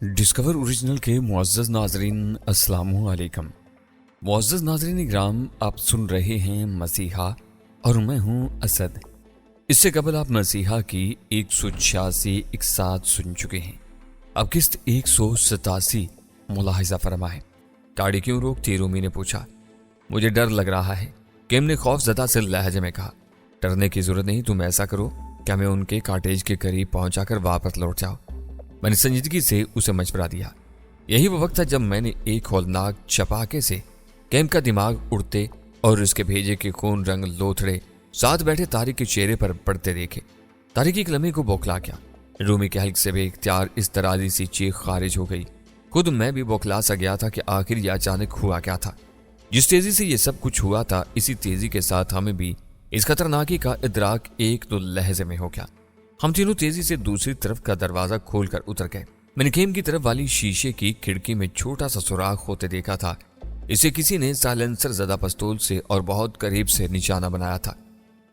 Discover original के मुअज़्ज़ज़ नाज़रीन अस्सलामु अलैकुम। मुअज़्ज़ज़ नाज़रीन इकराम, आप सुन रहे हैं मसीहा और मैं हूं असद। इससे कबल आप मसीहा की 186 इकसात सुन चुके हैं। अब किस्त 187 मुलाहिजा फरमाएं। गाड़ी क्यों रोकती? रूमी ने पूछा। मुझे डर लग रहा है, केम ने खौफजदा से लहजे में कहा। डरने की जरूरत नहीं, तुम ऐसा करो क्या मैं उनके कॉटेज के करीब पहुंचाकर वापस लौट जाओ। मैंने संजीदगी से उसे मशवरा दिया। यही वो वक्त था जब मैंने एक हौलनाक चपाके से केम का दिमाग उड़ते और उसके भेजे के खून रंग लोथड़े साथ बैठे तारिक के चेहरे पर पड़ते देखे। तारिक एक लम्हे को बौखला गया। रूमी के हल्क से बेख्तियार इस तराजी सी चीख खारिज हो गई। खुद मैं भी बौखला सा गया था कि आखिर यह अचानक हुआ क्या था। जिस तेजी से ये सब कुछ हुआ था, इसी तेजी के साथ हमें भी इस खतरनाकी का इदराक एक दो लहजे में हो गया। हम तीनों तेजी से दूसरी तरफ का दरवाजा खोलकर उतर गए। मैंने खेम की तरफ वाली शीशे की खिड़की में छोटा सा सुराख होते देखा था। इसे किसी ने साइलेंसर ज़दा पिस्तौल से और बहुत करीब से निशाना बनाया था।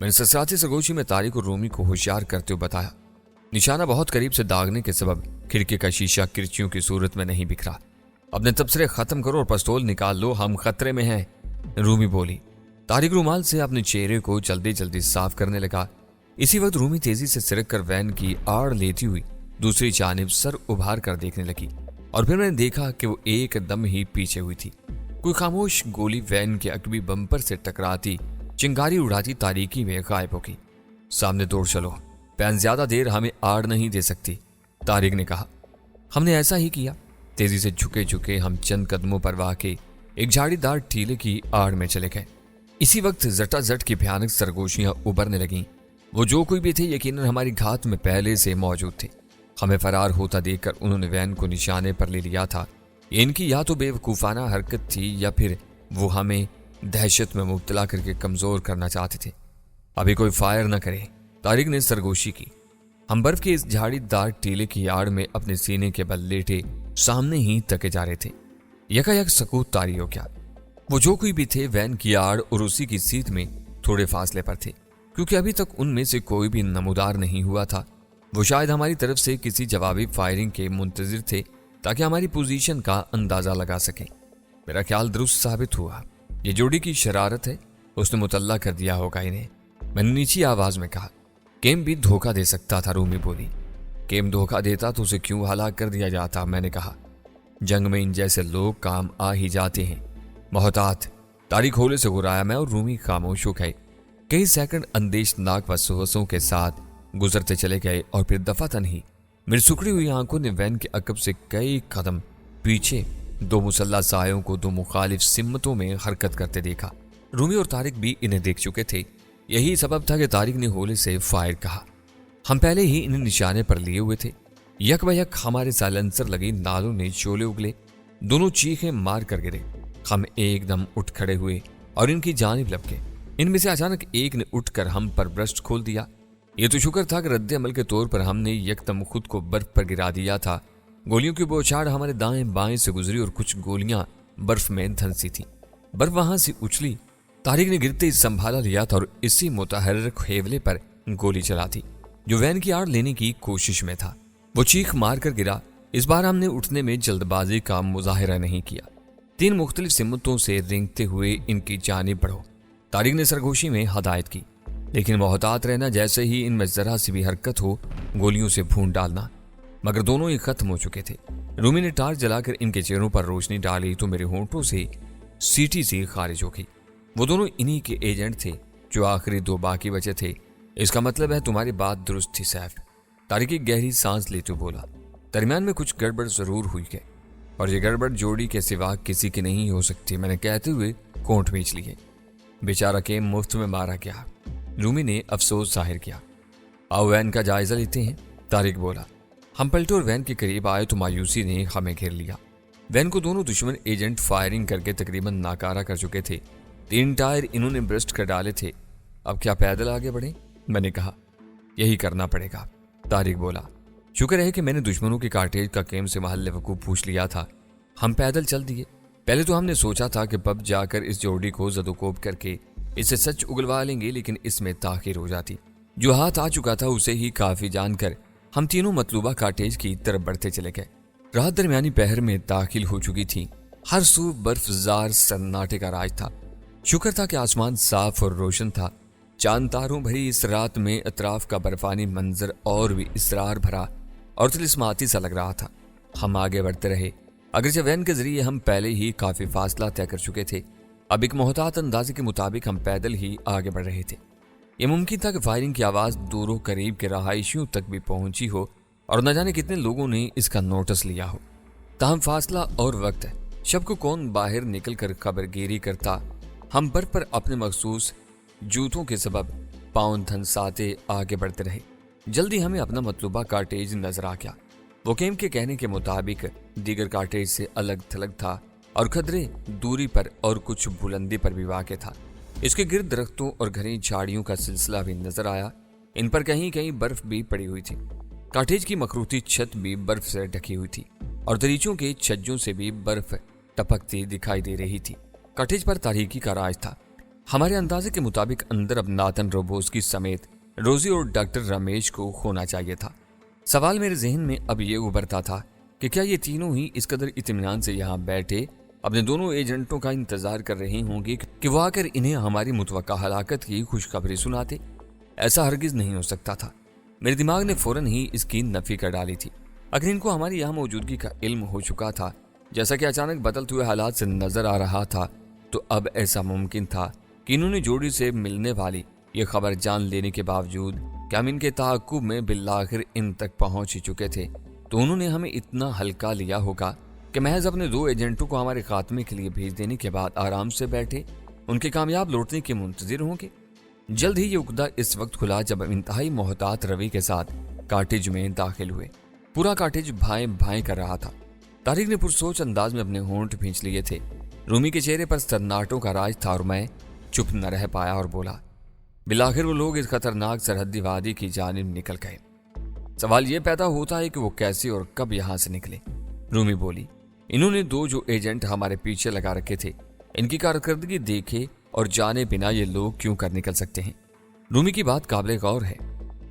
मैंने ससराती सरगोशी में तारिक और रूमी को होशियार करते हुए बताया। निशाना बहुत करीब से दागने के सबब खिड़की का शीशा किरचियों की सूरत में नहीं बिखरा। अपने तबसरे खत्म करो और पिस्तौल निकाल लो, हम खतरे में हैं, रूमी बोली। तारिक रुमाल से अपने चेहरे को जल्दी जल्दी साफ करने लगा। इसी वक्त रूमी तेजी से सिरक कर वैन की आड़ लेती हुई दूसरी जानिब सर उभार कर देखने लगी और फिर मैंने देखा कि वो एकदम ही पीछे हुई थी। कोई खामोश गोली वैन के अकबी बम्पर से टकराती चिंगारी उड़ाती तारीकी में गायब हो गई। सामने दौड़ चलो, वैन ज्यादा देर हमें आड़ नहीं दे सकती, तारिक ने कहा। हमने ऐसा ही किया। तेजी से झुके झुके हम चंद कदमों पर वाक़ई एक झाड़ीदार टीले की आड़ में चले गए। इसी वक्त जटाजट की भयानक सरगोशियां उभरने लगीं। वो जो कोई भी थे यकीनन हमारी घात में पहले से मौजूद थे। हमें फरार होता देखकर उन्होंने वैन को निशाने पर ले लिया था। इनकी या तो बेवकूफ़ाना हरकत थी या फिर वो हमें दहशत में मुब्तला करके कमज़ोर करना चाहते थे। अभी कोई फायर न करे, तारिक ने सरगोशी की। हम बर्फ के इस झाड़ीदार टीले की आड़ में अपने सीने के बल लेटे सामने ही तके जा रहे थे। यकायक सकूत तारी हो गया। वो जो कोई भी थे वैन की आड़ और उसी की सीट में थोड़े फासले पर थे, क्योंकि अभी तक उनमें से कोई भी नमूदार नहीं हुआ था। वो शायद हमारी तरफ से किसी जवाबी फायरिंग के मुंतजिर थे ताकि हमारी पोजीशन का अंदाजा लगा सकें। मेरा ख्याल दुरुस्त साबित हुआ। ये जोड़ी की शरारत है, उसने मुतल्ला कर दिया होगा इन्हें, मैंने नीची आवाज में कहा। केम भी धोखा दे सकता था, रूमी बोली। केम धोखा देता तो उसे क्यों हलाक कर दिया जाता, मैंने कहा। जंग में इन जैसे लोग काम आ ही जाते हैं। मोहतात, तारीख होले से गुराया मैं और रूमी खामोश हो गए। कई सेकंड अंदेशनाक वसवसों के साथ गुजरते चले गए और फिर दफातन ही मेरी सुखड़ी हुई आंखों ने वैन के अकब से कई कदम पीछे दो मुसल्ला सायों को दो मुखालिफ सिमतों में हरकत करते देखा। रूमी और तारिक भी इन्हें देख चुके थे। यही सबब था कि तारिक ने होले से फायर कहा। हम पहले ही इन्हें निशाने पर लिए हुए थे। यक बयक हमारे साइलेंसर लगी नालों ने शोले उगले। दोनों चीखें मार कर गिरे। हम एकदम उठ खड़े हुए और इनकी जानिब लपके। इनमें से अचानक एक ने उठकर हम पर ब्रस्ट खोल दिया। ये तो शुक्र था कि रद्द अमल के तौर पर हमने यकदम खुद को बर्फ पर गिरा दिया था। गोलियों की बौछार हमारे दाएं बाएं से गुजरी और कुछ गोलियां बर्फ में धंसी थी। बर्फ वहां से उछली। तारिक ने गिरते ही संभाला लिया था और इसी मुतहर्रिक हेवले पर गोली चला दी जो वैन की आड़ लेने की कोशिश में था। वो चीख मार कर गिरा। इस बार हमने उठने में जल्दबाजी का मुजाहिरा नहीं किया। 3 मुख्तलिफ सिमतों से रेंगते हुए इनकी जानिब बढ़ो, तारिक ने सरगोशी में हदायत की। लेकिन मोहतात रहना, जैसे ही इनमें जरा सी भी हरकत हो गोलियों से भून डालना। मगर दोनों ही खत्म हो चुके थे। रूमी ने टार्च जलाकर इनके चेहरों पर रोशनी डाली तो मेरे होंठों से सीटी सी खारिज हो गई। वो दोनों इन्हीं के एजेंट थे जो आखिरी 2 बाकी बचे थे। इसका मतलब है तुम्हारी बात दुरुस्त थी सैफ, तारिक की गहरी सांस लेते बोला। दरमियान में कुछ गड़बड़ जरूर हुई है और ये गड़बड़ जोड़ी के सिवा किसी की नहीं हो सकती, मैंने कहते हुए कोंठ खींच लिए। बेचारा के मुफ्त में मारा गया, रूमी ने अफसोस जाहिर किया। आओ वैन का जायजा लेते हैं, तारिक बोला। हम पलटे और वैन के करीब आए तो मायूसी ने हमें घेर लिया। वैन को दोनों दुश्मन एजेंट फायरिंग करके तकरीबन नाकारा कर चुके थे। 3 टायर इन्होंने ब्रस्ट कर डाले थे। अब क्या पैदल आगे बढ़े, मैंने कहा। यही करना पड़ेगा, तारिक बोला। शुक्र है कि मैंने दुश्मनों के कार्टेज का केम से महल वकूफ पूछ लिया था। हम पैदल चल दिए। पहले तो हमने सोचा था कि पब जाकर इस जोड़ी को जदोकोब करके इसे सच उगलवा लेंगे, लेकिन इसमें ताखिर हो जाती। जो हाथ आ चुका था उसे ही काफी जानकर हम तीनों मतलूबा कार्टेज की तरफ बढ़ते चले गए। रात दरमियानी पहर में दाखिल हो चुकी थी। हर सू बर्फजार सन्नाटे का राज था। शुक्र था कि आसमान साफ और रोशन था। चांद तारों भरी इस रात में अतराफ का बर्फानी मंजर और भी इसरार भरा और तिलिस्माती सा लग रहा था। हम आगे बढ़ते रहे। अगरचे वैन के जरिए हम पहले ही काफी फासला तय कर चुके थे। अब एक मोहतात अंदाजे के मुताबिक हम पैदल ही आगे बढ़ रहे थे। यह मुमकिन था कि फायरिंग की आवाज दूरों करीब के रहायशियों तक भी पहुंची हो और न जाने कितने लोगों ने इसका नोटिस लिया हो। ताहम फासला और वक्त है, शब को कौन बाहर निकल कर खबरगिरी करता। हम बर्फ पर अपने मखसूस जूतों के सबब पाँव धंसाते आगे बढ़ते रहे। जल्दी हमें अपना मतलूबा कार्टेज नजर आ गया। वो केम के कहने के मुताबिक दीगर कार्टेज से अलग थलग था और खदरे दूरी पर और कुछ बुलंदी पर भी वाक़ था। इसके गिर्द दरख्तों और घनी झाड़ियों का सिलसिला भी नजर आया। इन पर कहीं कहीं बर्फ भी पड़ी हुई थी। कार्टेज की मखरूती छत भी बर्फ से ढकी हुई थी और दरीचों के छज्जों से भी बर्फ टपकती दिखाई दे रही थी। कार्टेज पर तारीकी का राज था। हमारे अंदाजे के मुताबिक अंदर अब नाथन रोबोस्की समेत रोजी और डॉक्टर रमेश को होना चाहिए था। सवाल मेरे जहन में अब ये उभरता था कि क्या ये तीनों ही इस कदर इत्मीनान से यहाँ बैठे अपने दोनों एजेंटों का इंतजार कर रहे होंगे कि वो आकर इन्हें हमारी मुतवक्का हलाकत की खुशखबरी सुनाते। ऐसा हरगिज नहीं हो सकता था। मेरे दिमाग ने फौरन ही इसकी नफी कर डाली थी। अगर इनको हमारी यहाँ मौजूदगी का इल्म हो चुका था, जैसा कि अचानक बदलते हुए हालात से नजर आ रहा था, तो अब ऐसा मुमकिन था कि इन्होंने जोड़ी से मिलने वाली ये खबर जान लेने के बावजूद कि हम इनके ताक़ुब में बिल्लाखिर इन तक पहुंच ही चुके थे, तो उन्होंने हमें इतना हल्का लिया होगा कि महज अपने 2 एजेंटों को हमारे खात्मे के लिए भेज देने के बाद आराम से बैठे उनके कामयाब लौटने के मुंतजिर होंगे। जल्द ही ये उकदा इस वक्त खुला जब हम इंतहाई मोहतात रवि के साथ कार्टेज में दाखिल हुए। पूरा कार्टेज भाएं भाएं कर रहा था। तारिक ने पुरसोच अंदाज में अपने होंठ भींच लिए थे। रूमी के चेहरे पर सन्नाटों का राज था और मैं चुप न रह पाया और बोला, बिलाखिर वो लोग इस खतरनाक सरहदी वादी की जानिब निकल गए। सवाल ये पैदा होता है कि वो कैसे और कब यहाँ से निकले। रूमी बोली, इन्होंने 2 जो एजेंट हमारे पीछे लगा रखे थे, इनकी कारकर्दगी देखे और जाने बिना ये लोग क्यों कर निकल सकते हैं। रूमी की बात काबिल गौर है।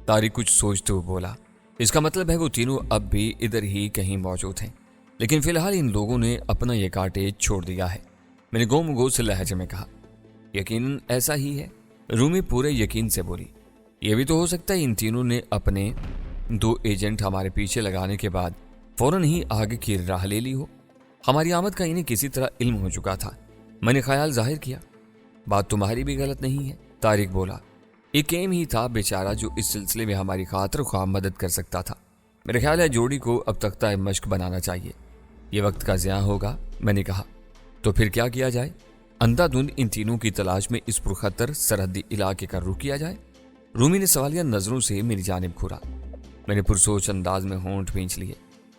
तारिक कुछ सोचते हुए बोला, इसका मतलब है वो तीनों अब भी इधर ही कहीं मौजूद हैं, लेकिन फिलहाल इन लोगों ने अपना ये कार्टेज छोड़ दिया है। मैंने गोमगो से लहजे में कहा, यकीनन ऐसा ही है। रूमी पूरे यकीन से बोली, यह भी तो हो सकता है इन तीनों ने अपने 2 एजेंट हमारे पीछे लगाने के बाद फौरन ही आगे की राह ले ली हो। हमारी आमद का इन्हें किसी तरह इल्म हो चुका था। मैंने ख्याल जाहिर किया। बात तुम्हारी भी गलत नहीं है, तारिक बोला। एक एम ही था बेचारा जो इस सिलसिले में हमारी खातिर ख्वाह मदद कर सकता था। मेरे ख्याल है जोड़ी को अब तख्ता मश्क बनाना चाहिए। ये वक्त का ज़िया होगा। मैंने कहा, तो फिर क्या किया जाए? अंधाधुंध इन तीनों की तलाश में इस पुरखतर सरहदी इलाके का रुख किया जाए। रूमी ने सवालिया नजरों से मेरी जानिब घूरा। मैंने पुरसोच अंदाज में होंठ भींच लिए।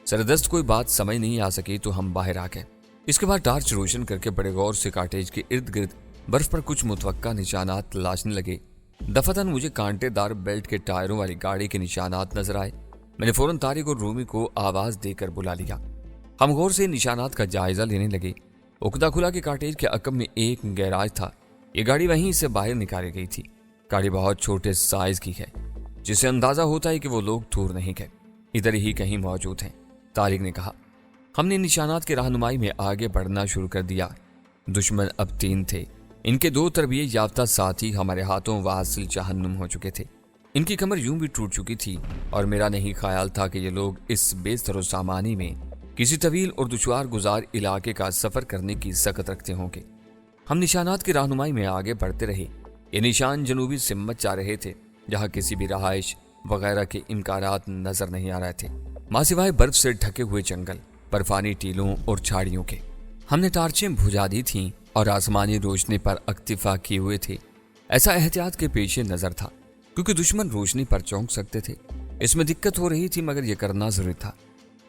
सरदस्त कोई बात समझ नहीं आ सकी तो हम बाहर आ गए। इसके बाद टार्च रोशन करके बड़े गौर से कार्टेज के इर्द गिर्द बर्फ पर कुछ मुतवक्का निशानात तलाशने लगे। दफातन मुझे कांटेदार बेल्ट के टायरों वाली गाड़ी के निशानात नजर आए। मैंने फौरन तारिक और रूमी को आवाज देकर बुला लिया। हम गौर से निशानात का जायजा लेने लगे। उकदा खुला के कार्टेज के अकब में एक गैराज था। ये गाड़ी वहीं से बाहर निकाली गई थी। गाड़ी बहुत छोटे साइज की है, जिससे अंदाजा होता है कि वो लोग दूर नहीं गए, इधर ही कहीं मौजूद हैं। तारिक ने कहा। हमने निशानात के रहनुमाई में आगे बढ़ना शुरू कर दिया। दुश्मन अब 3 थे। इनके 2 तरबियत याफ्ता साथी हमारे हाथों वासिल जहन्नुम हो चुके थे। इनकी कमर यूं भी टूट चुकी थी और मेरा नहीं ख्याल था कि ये लोग इस बेसरो सामानी में किसी तवील और दुश्वार गुजार इलाके का सफर करने की सकत रखते होंगे। हम निशानात की रहनुमाई में आगे बढ़ते रहे। ये निशान जनूबी सिमत जा रहे थे, जहाँ किसी भी रहाइश वगैरह के इम्कानात नजर नहीं आ रहे थे, माँ सिवाय बर्फ से ढके हुए जंगल, बर्फानी टीलों और झाड़ियों के। हमने टार्चें बुझा दी थीं और आसमानी रोशनी पर अक्तिफा किए हुए थे। ऐसा एहतियात के पेशे नजर था, क्योंकि दुश्मन रोशनी पर चौंक सकते थे। इसमें दिक्कत हो रही थी, मगर यह करना जरूरी था।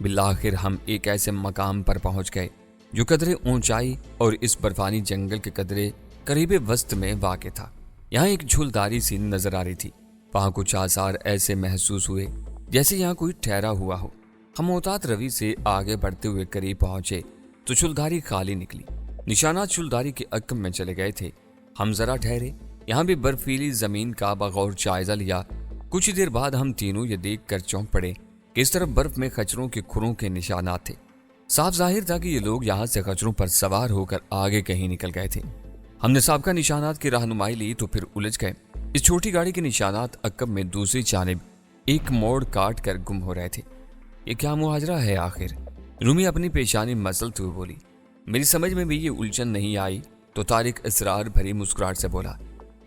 बिलाखिर हम एक ऐसे मकाम पर पहुंच गए जो कदरे ऊंचाई और इस बर्फानी जंगल के कदरे करीबे वस्त में वाक़ था। यहाँ एक झूलदारी सी नजर आ रही थी। वहां कुछ आसार ऐसे महसूस हुए जैसे यहाँ कोई ठहरा हुआ हो। हम मोहतात रवि से आगे बढ़ते हुए करीब पहुंचे तो झूलदारी खाली निकली। निशानात झूलदारी के अक्म में चले गए थे। हम जरा ठहरे, यहाँ भी बर्फीली जमीन का बगौर जायजा लिया। कुछ ही देर बाद हम तीनों ये देख कर चौंक पड़े कि इस तरफ बर्फ में खच्चरों के खुरों के निशानात थे। साफ जाहिर था कि ये लोग यहाँ से खच्चरों पर सवार होकर आगे कहीं निकल गए थे। हमने साबका निशानात की रहनुमाई ली तो फिर उलझ गए। इस छोटी गाड़ी के निशानात अक्कब में दूसरी जानिब एक मोड़ काट कर गुम हो रहे थे। ये क्या मुहाजरा है आखिर? रूमी अपनी पेशानी मसलते हुए बोली। मेरी समझ में भी ये उलझन नहीं आई तो तारिक इसरार भरी मुस्कुराहट से बोला,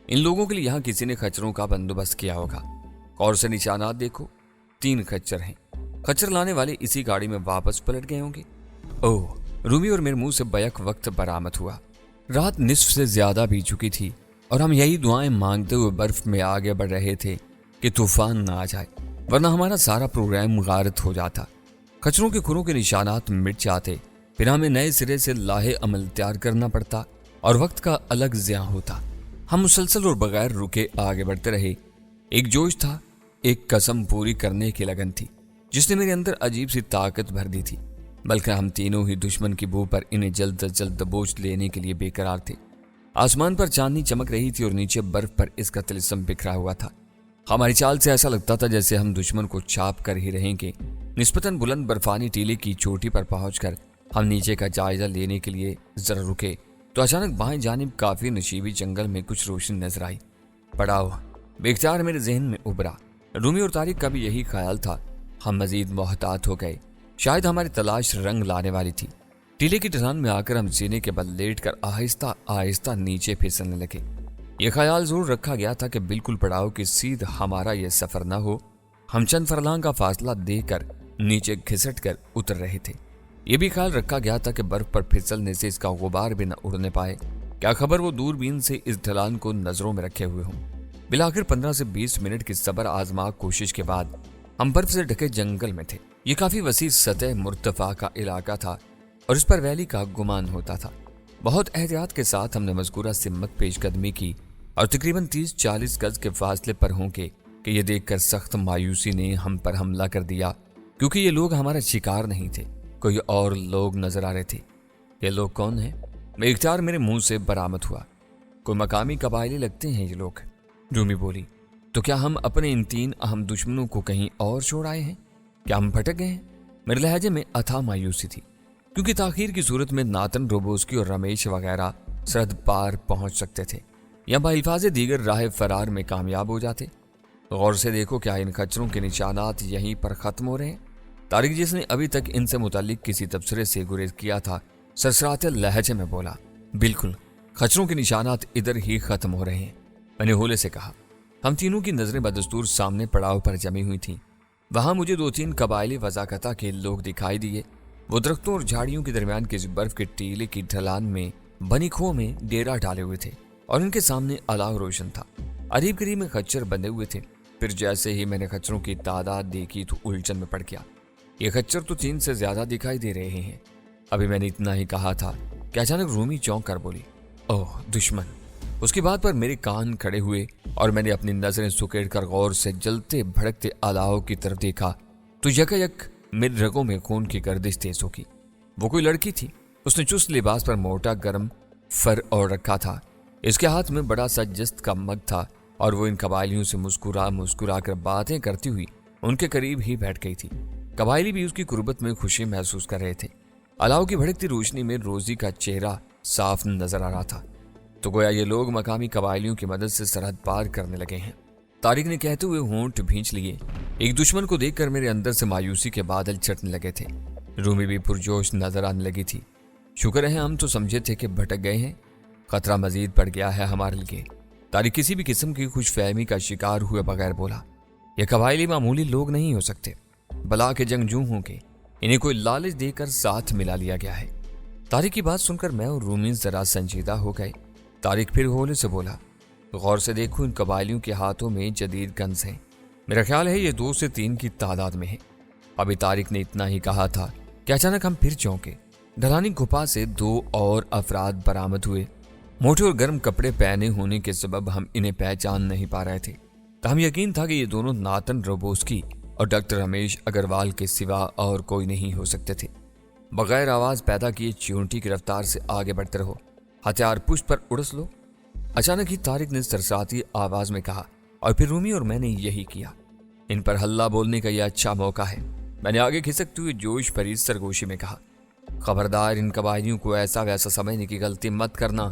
इन लोगों के लिए यहाँ किसी ने खच्चरों का बंदोबस्त किया होगा। और से निशानात देखो, 3 खच्चर हैं। खच्चर लाने वाले इसी गाड़ी में वापस पलट गए होंगे। ओह, रूमी और मेरे मुंह से बैक वक्त बरामद हुआ। रात निस्फ से ज्यादा बीत चुकी थी और हम यही दुआएं मांगते हुए बर्फ में आगे बढ़ रहे थे कि तूफान ना आ जाए, वरना हमारा सारा प्रोग्राम गारत हो जाता। खच्चरों के खुरों के निशानात मिट जाते, फिर हमें नए सिरे से लाहे अमल तैयार करना पड़ता और वक्त का अलग ज़िया होता। हम मुसलसल और बगैर रुके आगे बढ़ते रहे। एक जोश था, एक कसम पूरी करने की लगन थी जिसने मेरे अंदर अजीब सी ताकत भर दी थी। बल्कि हम तीनों ही दुश्मन की बू पर इन्हें जल्द से जल्द दबोच लेने के लिए बेकरार थे। आसमान पर चांदनी चमक रही थी और नीचे बर्फ पर इसका तिलिस्म बिखरा हुआ था। हमारी चाल से ऐसा लगता था जैसे हम दुश्मन को छाप कर ही रहेंगे। निस्बतन बुलंद बर्फानी टीले की चोटी पर पहुंचकर हम नीचे का जायजा लेने के लिए जरा रुके तो अचानक बाएं जानिब काफी नशीबी जंगल में कुछ रोशनी नजर आई। पड़ाव बेख्तियार मेरे जहन में उभरा। रूमी और तारिक का भी यही ख्याल था। हम मजीद मोहतात हो गए। शायद हमारी तलाश रंग लाने वाली थी। टीले की ढलान में आकर हम सीने के बल लेट कर आहिस्ता आहिस्ता नीचे फिसलने लगे। यह ख्याल जरूर रखा गया था कि बिल्कुल पड़ाव की सीध हमारा यह सफर न हो। हम चंद फरलांग का फासला देकर नीचे घिसट कर उतर रहे थे। यह भी ख्याल रखा गया था कि बर्फ पर फिसलने से इसका गुबार भी न उड़ने पाए। क्या खबर वो दूरबीन से इस ढलान को नजरों में रखे हुए हों। बिलाखिर 15 से 20 मिनट की सबर आजमा कोशिश के बाद हम बर्फ से ढके जंगल में थे। ये काफी वसी सतह मुर्तफा का इलाका था और इस पर वैली का गुमान होता था। बहुत एहतियात के साथ हमने मज़कूरा सिम्मत पेशकदमी की और तकरीबन 30-40 गज के फासले पर होंगे कि यह देखकर सख्त मायूसी ने हम पर हमला कर दिया, क्योंकि ये लोग हमारा शिकार नहीं थे, कोई और लोग नजर आ रहे थे। ये लोग कौन हैं? बेख्तियार मेरे मुंह से बरामद हुआ। कोई मकामी कबायली लगते हैं ये लोग। रूमी बोली, तो क्या हम अपने इन 3 अहम दुश्मनों को कहीं और छोड़ आए हैं? क्या हम भटक गए हैं? मेरे लहजे में अथाह मायूसी थी, क्योंकि ताखीर की सूरत में नातन रोबोस्की और रमेश वगैरह सरहद पार पहुंच सकते थे या बाहिफाज दीगर राह फरार में कामयाब हो जाते। गौर से देखो, क्या इन खच्चरों के निशानात यहीं पर खत्म हो रहे हैं? तारिक, जिसने अभी तक इनसे मुतालिक किसी तबसरे से गुरेज किया था, सरसराते लहजे में बोला, बिल्कुल खच्चरों के निशानात इधर ही खत्म हो रहे हैं। मैंने होले से कहा। हम तीनों की नजरें बदस्तूर सामने पड़ाव पर जमी हुई थीं। वहां मुझे 2-3 कबायली वजाकता के लोग दिखाई दिए। वो दरख्तों और झाड़ियों के दरमियान किसी बर्फ के टीले की ढलान में बनी खो में डेरा डाले हुए थे और उनके सामने अलाव रोशन था। अरीब करीब में खच्चर बंधे हुए थे। फिर जैसे ही मैंने खच्चरों की तादाद देखी तो उलझन में पड़ गया। ये खच्चर तो 3 से ज्यादा दिखाई दे रहे हैं। अभी मैंने इतना ही कहा था कि अचानक रूमी चौंक कर बोली, ओह दुश्मन। उसकी बात पर मेरे कान खड़े हुए और मैंने अपनी नजरें सुकेड़ कर गौर से जलते भड़कते अलाव की तरफ देखा तो यकायक मेरे रगों में खून की गर्दिश तेज होगी। वो कोई लड़की थी। उसने चुस्त लिबास पर मोटा गर्म फर ओढ़ रखा था। इसके हाथ में बड़ा सा जस्त का मग था और वो इन कबायलियों से मुस्कुरा कर बातें करती हुई उनके करीब ही बैठ गई थी। कबायली भी उसकी कुर्बत में खुशी महसूस कर रहे थे। अलाव की भड़कती रोशनी में रोजी का चेहरा साफ नजर आ रहा था। तो गोया ये लोग मकामी कबायलियों की मदद से सरहद पार करने लगे हैं। तारिक ने कहते हुए होंठ भींच लिए। एक दुश्मन को देखकर मेरे अंदर से मायूसी के बादल छटने लगे थे। रूमी भी पुरजोश नजर आने लगी थी। शुक्र है हम तो समझे थे कि भटक गए हैं। खतरा मजीद बढ़ गया है हमारे लिए। तारिक किसी भी किस्म की खुशफहमी का शिकार हुए बगैर बोला, ये कबायली मामूली लोग नहीं हो सकते, बला के जंगजू होंगे। इन्हें कोई लालच देकर साथ मिला लिया गया है। तारिक की बात सुनकर मैं और रूमी जरा संजीदा हो गए। तारिक फिर होले से बोला, गौर से देखो, इन कबायलियों के हाथों में जदीद गन्स हैं। मेरा ख्याल है ये 2 से 3 की तादाद में है। अभी तारिक ने इतना ही कहा था कि अचानक हम फिर चौंके। ढलानी गुफा से 2 और अफराद बरामद हुए। मोटे और गर्म कपड़े पहने होने के सबब हम इन्हें पहचान नहीं पा रहे थे। हम यकीन था कि ये दोनों नातन रोबोस्की और डॉक्टर रमेश अग्रवाल के सिवा और कोई नहीं हो सकते थे। बगैर आवाज पैदा किए चींटी की रफ्तार से आगे बढ़ते रहो, हथियार पुष्ट पर उड़स लो। अचानक ही तारिक ने सरसाती आवाज में कहा और फिर रूमी और मैंने यही किया। इन पर हल्ला बोलने का यह अच्छा मौका है, मैंने आगे खिसकते हुए जोश भरी सरगोशी में कहा। खबरदार, इन कबायलियों को ऐसा वैसा समझने की गलती मत करना,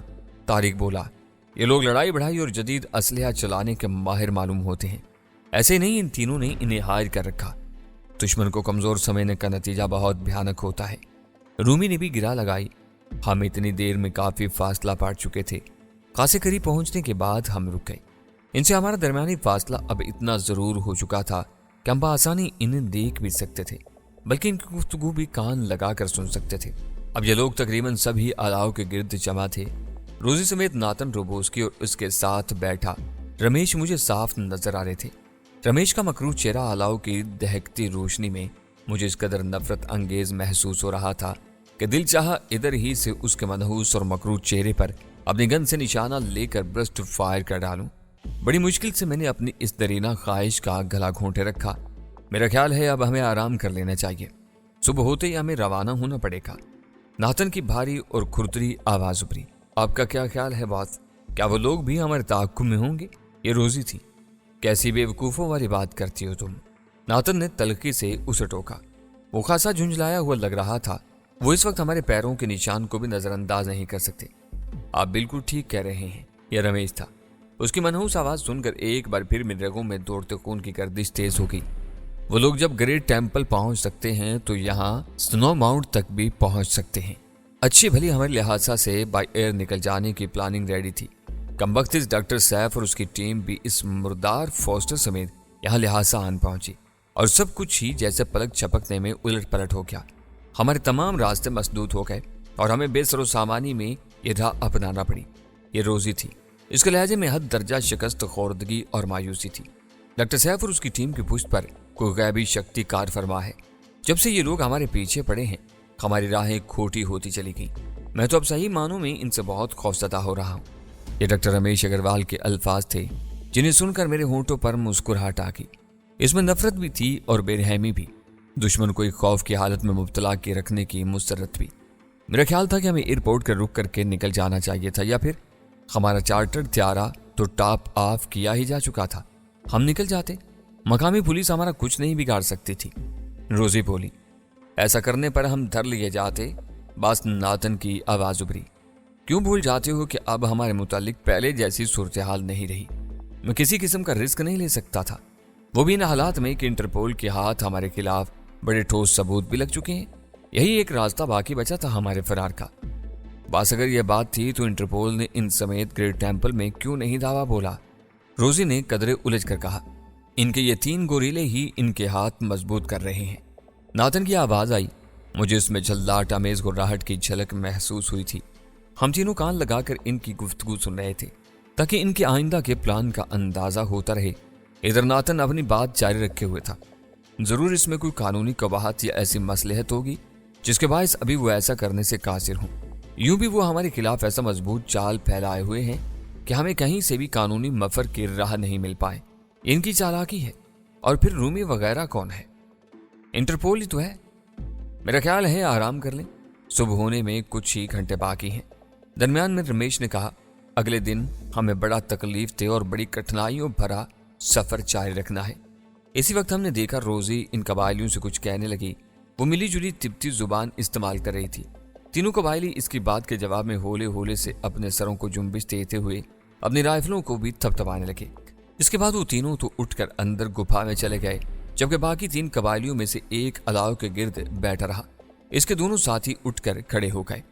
तारिक बोला। ये लोग लड़ाई बढ़ाई और जदीद असलहा चलाने के माहिर मालूम होते हैं। ऐसे नहीं, इन तीनों ने इन्हें हायर कर रखा। दुश्मन को कमजोर समझने का नतीजा बहुत भयानक होता है। रूमी ने भी गिरा लगाई। हम इतनी देर में काफी फासला पार चुके थे। खासे करीब पहुंचने के बाद हम रुक गए। इनसे हमारा दरमियानी फासला अब इतना जरूर हो चुका था कि हम आसानी इन्हें देख भी सकते थे, बल्कि इनकी गुफ्तगू भी कान लगा कर सुन सकते थे। अब ये लोग तकरीबन सभी अलाव के गिर्द जमा थे। रोजी समेत नातन रोबोस्की और उसके साथ बैठा रमेश मुझे साफ नजर आ रहे थे। रमेश का मकरूह चेहरा अलाव की दहकती रोशनी में मुझे इस कदर नफरत अंगेज महसूस हो रहा था कि दिल चाहा इधर ही से उसके मनहूस और मकरूह चेहरे पर अपनी गन से निशाना लेकर ब्रस्ट फायर कर डालूं। बड़ी मुश्किल से मैंने अपनी इस दरीना ख्वाहिश का गला घोंटे रखा। मेरा ख्याल है अब हमें आराम कर लेना चाहिए। सुबह होते ही हमें रवाना होना पड़ेगा। नातन की भारी और खुरदरी आवाज उभरी। आपका क्या ख्याल है बॉस? क्या वो लोग भी हमारे ताक़ुब में होंगे? ये रोजी थी। कैसी बेवकूफ़ों वाली बात करती हो तुम? नातन ने तलखी से उसे टोका। वो खासा झुंझलाया हुआ लग रहा था। वो इस वक्त हमारे पैरों के निशान को भी नजरअंदाज नहीं कर सकते। आप बिल्कुल ठीक कह रहे हैं। यह रमेश था। उसकी मनहूस आवाज सुनकर एक बार फिर मेरे रगों में दौड़ते खून की गर्दिश तेज हो गई। वो लोग जब ग्रेट टेम्पल पहुंच सकते हैं तो यहाँ स्नो माउंट तक भी पहुंच सकते हैं। अच्छी भली हमारे लिहाजा से बाय एयर निकल जाने की प्लानिंग रेडी थी। कमबख्त इस डॉक्टर सैफ और उसकी टीम भी इस मुर्दार फोस्टर समेत यहाँ लिहाजा आन पहुंची और सब कुछ ही जैसे पलक झपकने में उलट पलट हो गया। हमारे तमाम रास्ते मसदूद हो गए और हमें बेसरो सामानी में ये राह अपनाना पड़ी। ये रोजी थी। इसके लहजे में हद दर्जा शिकस्त खोर्दगी और मायूसी थी। डॉक्टर सैफ और उसकी टीम की पुष्ट पर कोई गैबी शक्ति कार फरमा है। जब से ये लोग हमारे पीछे पड़े हैं हमारी राहें खोटी होती चली गई। मैं तो अब सही मानों में इनसे बहुत खौफजदा हो रहा हूँ। ये डॉक्टर रमेश अग्रवाल के अल्फाज थे जिन्हें सुनकर मेरे होंठों पर मुस्कुराहट आ गई। इसमें नफरत भी थी और बेरहमी भी। दुश्मन को एक खौफ की हालत में मुब्तला के रखने की मुसरत भी। मेरा ख्याल था कि हमें एयरपोर्ट कर रुक करके निकल जाना चाहिए था, या फिर हमारा चार्टर्ड त्यारा तो टॉप ऑफ किया ही जा चुका था। हम निकल जाते। मकामी पुलिस हमारा कुछ नहीं बिगाड़ सकती थी। रोजी बोली। ऐसा करने पर हम धर लिए जाते। बस नातन की आवाज उभरी। क्यों भूल जाते हो कि अब हमारे मुतालिक पहले जैसी सूरत हाल नहीं रही। मैं किसी किस्म का रिस्क नहीं ले सकता था, वो भी इन हालात में कि इंटरपोल के हाथ हमारे खिलाफ बड़े ठोस सबूत भी लग चुके हैं। यही एक रास्ता बाकी बचा था हमारे फरार का। बस अगर यह बात थी तो इंटरपोल ने इन समेत ग्रेट टेम्पल में क्यों नहीं दावा बोला? रोजी ने कदरे उलझ कर कहा। इनके ये 3 गोरीले ही इनके हाथ मजबूत कर रहे हैं। नातन की आवाज आई। मुझे इसमें झल्लाट अमेज गुर्राहट की झलक महसूस हुई थी। हम तीनों कान लगाकर इनकी गुफ्तगू सुन रहे थे ताकि इनके आइंदा के प्लान का अंदाजा होता रहे। इधर नातन अपनी बात जारी रखे हुए था। जरूर इसमें कोई कानूनी कबाहत या ऐसी मसलहत होगी जिसके बायस अभी वो ऐसा करने से कासिर हों। यूं भी वो हमारे खिलाफ ऐसा मजबूत चाल फैलाए हुए हैं कि हमें कहीं से भी कानूनी मफर की राह नहीं मिल पाए। इनकी चालाकी है। और फिर रूमी वगैरह कौन है? इंटरपोल ही तो है। मेरा ख्याल है आराम कर लें। सुबह होने में कुछ ही घंटे बाकी हैं। दरमियान में रमेश ने कहा, अगले दिन हमें बड़ा तकलीफ थे और बड़ी कठिनाइयों भरा सफर जारी रखना है। इसी वक्त हमने देखा रोजी इन कबायलियों से कुछ कहने लगी। वो मिली जुली तिब्ती जुबान इस्तेमाल कर रही थी। तीनों कबायली इसकी बात के जवाब में होले होले से अपने सरों को जुम्बिश देते हुए अपनी राइफलों को भी थपथपाने लगे। इसके बाद वो तीनों तो उठकर अंदर गुफा में चले गए, जबकि बाकी 3 कबायलियों में से एक अलाव के गिर्द बैठा रहा। इसके दोनों साथी उठकर खड़े हो गए।